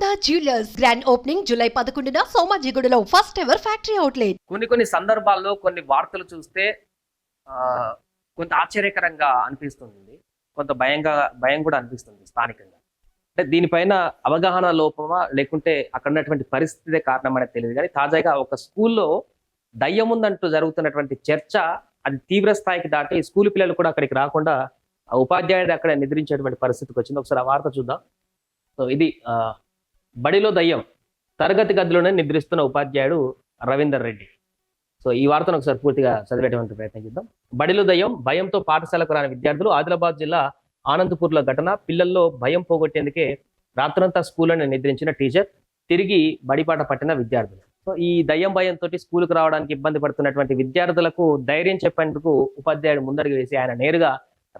Sharada jewellers grand opening July 11న సోమాజిగూడలో first ever factory outlet. కొన్ని సందర్భాల్లో కొన్ని వార్తలు చూస్తే కొంత ఆశ్చర్యకరంగా అనిపిస్తుంది, కొంత భయం కూడా అనిపిస్తుంది స్థానికంగా. అంటే దీనిపైన అవగాహన లోపమా లేకుంటే అక్కడ ఉన్నటువంటి పరిస్థితే కారణం అనేది తెలియదు. కానీ తాజాగా ఒక స్కూల్లో దయ్యం ఉందంటూ జరుగుతున్నటువంటి చర్చ అది తీవ్ర స్థాయికి దాటి స్కూల్ పిల్లలు కూడా అక్కడికి రాకుండా ఆ ఉపాధ్యాయుడు అక్కడ నిద్రించేటువంటి పరిస్థితికి వచ్చింది. ఒకసారి ఆ వార్త చూద్దాం. సో ఇది బడిలో దయ్యం, తరగతి గదిలోనే నిద్రిస్తున్న ఉపాధ్యాయుడు రవీందర్ రెడ్డి. సో ఈ వార్తను ఒకసారి పూర్తిగా చదివేటువంటి ప్రయత్నం చేద్దాం. బడిలో దయ్యం, భయంతో పాఠశాలకు రాని విద్యార్థులు. ఆదిలాబాద్ జిల్లా ఆనందపూర్లో ఘటన. పిల్లల్లో భయం పోగొట్టేందుకే రాత్రంతా స్కూల్లోనే నిద్రించిన టీచర్, తిరిగి బడిపాట పట్టిన విద్యార్థులు. సో ఈ దయ్యం భయంతో స్కూల్కి రావడానికి ఇబ్బంది పడుతున్నటువంటి విద్యార్థులకు ధైర్యం చెప్పేందుకు ఉపాధ్యాయుడు ముందడుగు వేసి ఆయన నేరుగా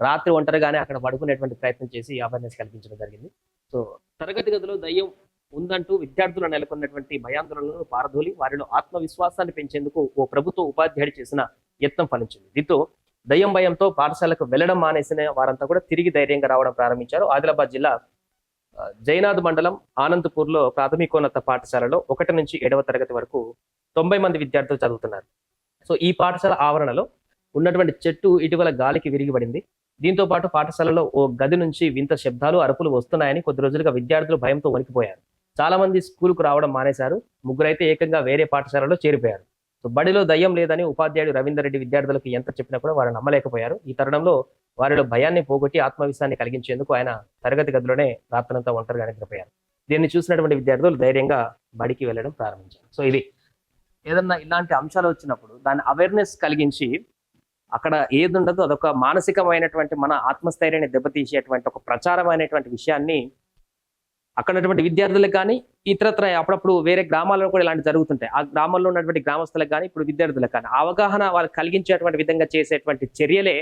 రాత్రి ఒంటరిగానే అక్కడ పడుకునేటువంటి ప్రయత్నం చేసి అవేర్నెస్ కల్పించడం జరిగింది. సో తరగతి గదిలో దయ్యం ఉందంటూ విద్యార్థులు నెలకొన్నటువంటి భయాందోళనలను పారదోలి వారిలో ఆత్మవిశ్వాసాన్ని పెంచేందుకు ఓ ప్రభుత్వ ఉపాధ్యాయుడు చేసిన యత్నం ఫలించింది. దీంతో దయ్యం భయంతో పాఠశాలకు వెళ్లడం మానేసిన వారంతా కూడా తిరిగి ధైర్యంగా రావడం ప్రారంభించారు. ఆదిలాబాద్ జిల్లా జైనాథ్ మండలం ఆనందపూర్లో ప్రాథమికోన్నత పాఠశాలలో 1 నుంచి 7వ తరగతి వరకు 90 మంది విద్యార్థులు చదువుతున్నారు. సో ఈ పాఠశాల ఆవరణలో ఉన్నటువంటి చెట్టు ఇటీవల గాలికి విరిగిపడింది. దీంతో పాటు పాఠశాలలో ఓ గది నుంచి వింత శబ్దాలు, అరుపులు వస్తున్నాయని కొద్ది రోజులుగా విద్యార్థులు భయంతో వణికిపోయారు. చాలా మంది స్కూల్కు రావడం మానేశారు. ముగ్గురైతే ఏకంగా వేరే పాఠశాలలో చేరిపోయారు. సో బడిలో దయ్యం లేదని ఉపాధ్యాయుడు రవీందర్ రెడ్డి విద్యార్థులకు ఎంత చెప్పినా కూడా వారు నమ్మలేకపోయారు. ఈ తరుణంలో వారిలో భయాన్ని పోగొట్టి ఆత్మవిశ్వాసాన్ని కలిగించేందుకు ఆయన తరగతి గదిలోనే రాత్రంతా ఒంటరిగా నిద్రపోయారు. దీన్ని చూసినటువంటి విద్యార్థులు ధైర్యంగా బడికి వెళ్ళడం ప్రారంభించారు. సో ఇది ఏదన్నా ఇలాంటి అంశాలు వచ్చినప్పుడు దాన్ని అవేర్నెస్ కలిగించి అక్కడ ఏది ఉండదో అదొక మానసికమైనటువంటి మన ఆత్మస్థైర్యాన్ని దెబ్బతీసేటువంటి ఒక ప్రచారమైనటువంటి విషయాన్ని అక్కడ ఉన్నటువంటి విద్యార్థులకు కానీ ఇతరత్ర అప్పుడప్పుడు వేరే గ్రామాల్లో కూడా ఇలాంటి జరుగుతుంటాయి. ఆ గ్రామాల్లో ఉన్నటువంటి గ్రామస్తులకు కానీ ఇప్పుడు విద్యార్థులకు కానీ అవగాహన వాళ్ళు కలిగించేటువంటి విధంగా చేసేటువంటి చర్యలే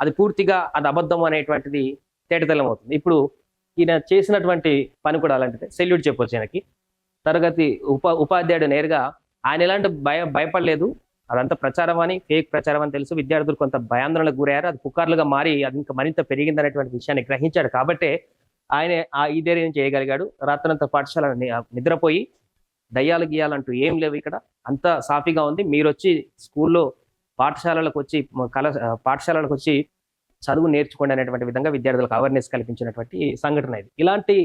అది పూర్తిగా అది అబద్ధం అనేటువంటిది తేటతెల్లం అవుతుంది. ఇప్పుడు ఈయన చేసినటువంటి పని కూడా అలాంటిదే. సెల్యూట్ చెప్పొచ్చు ఆయనకి. తరగతి ఉపాధ్యాయుడు నేరుగా ఆయన ఎలాంటి భయపడలేదు, అదంతా ప్రచారం అని, ఫేక్ ప్రచారం అని తెలుసు. విద్యార్థులు కొంత భయాందోళనకు గురయ్యారు. అది పుకార్లుగా మారి అది ఇంకా మరింత పెరిగిందనేటువంటి విషయాన్ని గ్రహించాడు. కాబట్టే ఆయన ఈ ధైర్యం చేయగలిగాడు. రాత్రంతా పాఠశాల నిద్రపోయి దయ్యాలు గీయాలంటూ ఏం లేవు, ఇక్కడ అంతా సాఫీగా ఉంది. మీరు వచ్చి స్కూల్లో పాఠశాలలకు వచ్చి చదువు నేర్చుకోండి అనేటువంటి విధంగా విద్యార్థులకు అవేర్నెస్ కల్పించినటువంటి సంఘటన ఇది. ఇలాంటి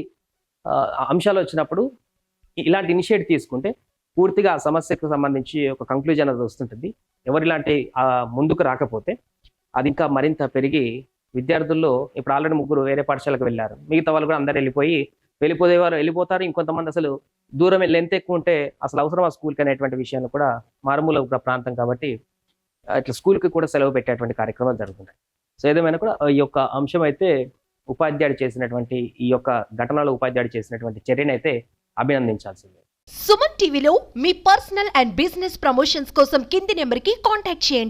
అంశాలు వచ్చినప్పుడు ఇలాంటి ఇనిషియేటివ్ తీసుకుంటే పూర్తిగా ఆ సమస్యకు సంబంధించి ఒక కంక్లూజన్ అది వస్తుంటుంది. ఎవరు ఇలాంటి ముందుకు రాకపోతే అది ఇంకా మరింత పెరిగి విద్యార్థుల్లో ఇప్పుడు ఆల్రెడీ 3 వేరే పాఠశాలకు వెళ్ళారు. మిగతా వాళ్ళు కూడా అందరు వెళ్ళిపోయేవారు వెళ్ళిపోతారు. ఇంకొంతమంది అసలు దూరం లెంత్ ఎక్కువ ఉంటే అసలు అవసరం ఆ స్కూల్కి అనేటువంటి విషయాన్ని కూడా మారుమూల ప్రాంతం కాబట్టి ఇట్లా స్కూల్కి కూడా సెలవు పెట్టేటువంటి కార్యక్రమాలు జరుగుతుంటాయి. సో ఏదేమైనా కూడా ఈ యొక్క అంశం అయితే ఉపాధ్యాయుడు చేసినటువంటి ఈ యొక్క ఘటనలో ఉపాధ్యాయుడు చేసినటువంటి చర్యను అయితే అభినందించాల్సిందే. సుమన్ టీవీలో మీ పర్సనల్ అండ్ బిజినెస్ ప్రమోషన్స్ కోసం కింది నెంబర్కి కాంటాక్ట్ చేయండి.